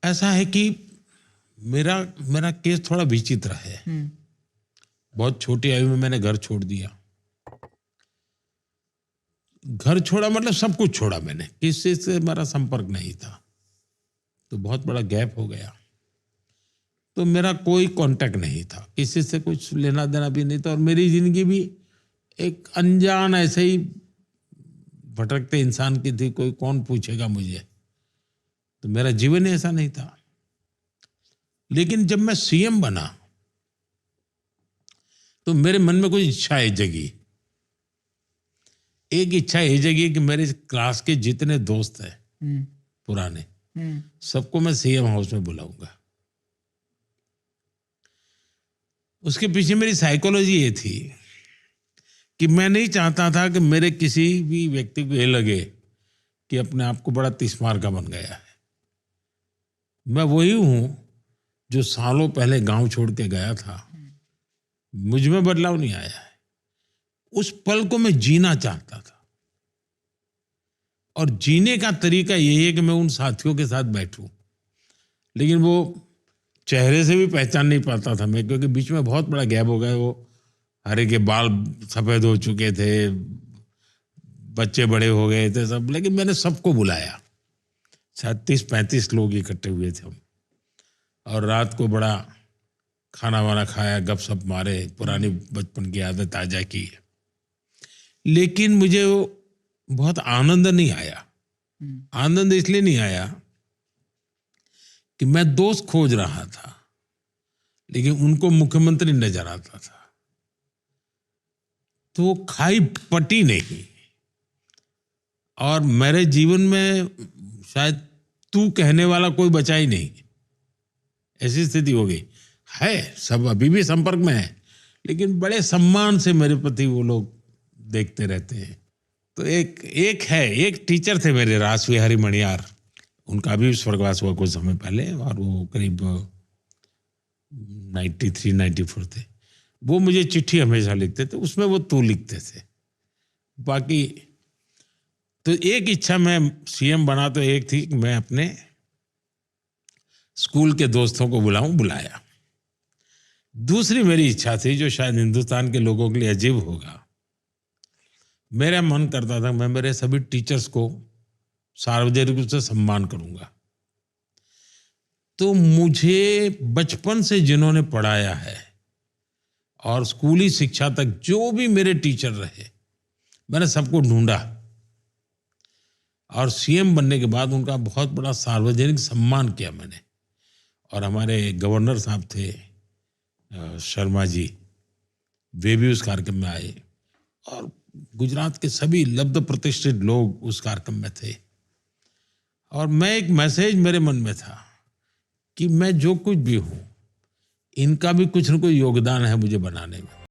ऐसा है कि मेरा मेरा केस थोड़ा विचित्र है। बहुत छोटी आयु में मैंने घर छोड़ दिया। घर छोड़ा मतलब सब कुछ छोड़ा मैंने, किसी से मेरा संपर्क नहीं था। तो बहुत बड़ा गैप हो गया। तो मेरा कोई कांटेक्ट नहीं था, किसी से कुछ लेना देना भी नहीं था, और मेरी जिंदगी भी एक अनजान ऐसे ही भटकते इंसान की थी। कोई कौन पूछेगा मुझे, तो मेरा जीवन ही ऐसा नहीं था। लेकिन जब मैं सीएम बना तो मेरे मन में कुछ इच्छाएं जगी। एक इच्छा ये जगी कि मेरे क्लास के जितने दोस्त हैं पुराने, सबको मैं सीएम हाउस में बुलाऊंगा। उसके पीछे मेरी साइकोलॉजी ये थी कि मैं नहीं चाहता था कि मेरे किसी भी व्यक्ति को ये लगे कि अपने आप को बड़ा तिस्मार का बन गया है। मैं वही हूं जो सालों पहले गांव छोड़ के गया था। मुझ में बदलाव नहीं आया है। उस पल को मैं जीना चाहता था, और जीने का तरीका यही है कि मैं उन साथियों के साथ बैठूं। लेकिन वो चेहरे से भी पहचान नहीं पाता था मैं, क्योंकि बीच में बहुत बड़ा गैप हो गया। वो हरे के बाल सफेद हो चुके थे, बच्चे बड़े हो गए थे सब। लेकिन मैंने सबको बुलाया, शायद 30-35 लोग इकट्ठे हुए थे हम, और रात को बड़ा खाना वाना खाया, गपशप मारे, पुरानी बचपन की आदत ताजा की। लेकिन मुझे वो बहुत आनंद नहीं आया। आनंद इसलिए नहीं आया कि मैं दोस्त खोज रहा था, लेकिन उनको मुख्यमंत्री नजर आता था। तो वो खाई पटी नहीं। और मेरे जीवन में शायद तू कहने वाला कोई बचा ही नहीं, ऐसी स्थिति हो गई है। सब अभी भी संपर्क में है, लेकिन बड़े सम्मान से मेरे प्रति वो लोग देखते रहते हैं। तो एक टीचर थे मेरे, रासविहारी मणियार, उनका भी स्वर्गवास हुआ कुछ समय पहले, और वो करीब 93-94 थे। वो मुझे चिट्ठी हमेशा लिखते थे, उसमें वो तू लिखते थे। बाकी तो एक इच्छा, मैं सीएम बना तो एक थी कि मैं अपने स्कूल के दोस्तों को बुलाया। दूसरी मेरी इच्छा थी, जो शायद हिंदुस्तान के लोगों के लिए अजीब होगा। मेरा मन करता था मैं मेरे सभी टीचर्स को सार्वजनिक रूप से सम्मान करूंगा। तो मुझे बचपन से जिन्होंने पढ़ाया है और स्कूली शिक्षा तक जो भी मेरे टीचर रहे, मैंने सबको ढूंढा, और सीएम बनने के बाद उनका बहुत बड़ा सार्वजनिक सम्मान किया मैंने। और हमारे गवर्नर साहब थे शर्मा जी, वे भी उस कार्यक्रम में आए, और गुजरात के सभी लब्ध प्रतिष्ठित लोग उस कार्यक्रम में थे। और मैं एक मैसेज मेरे मन में था कि मैं जो कुछ भी हूं, इनका भी कुछ न कुछ योगदान है मुझे बनाने में।